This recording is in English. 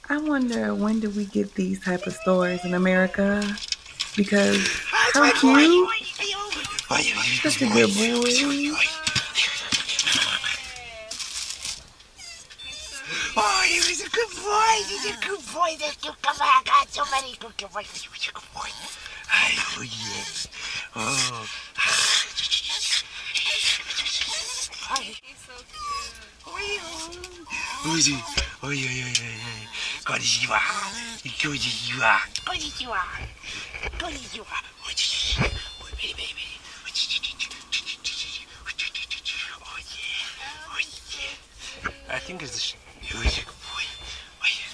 I wonder when do we get these type of stores in America? Because That's how my boy. cute! Oi, Such a oi, good oi, boy. oi. Oh, he was a good boy. He's a good boy. That cucumber. I got so many cucumbers. He was a good boy. Oh, yes. Oh. He's so cute. Uzi. Oi, oi, oi, oi, oi. Konnichiwa. Konnichiwa. Konnichiwa. Konnichiwa. Oi, baby, baby. Oh, yeah. Oh, yeah. I think it's...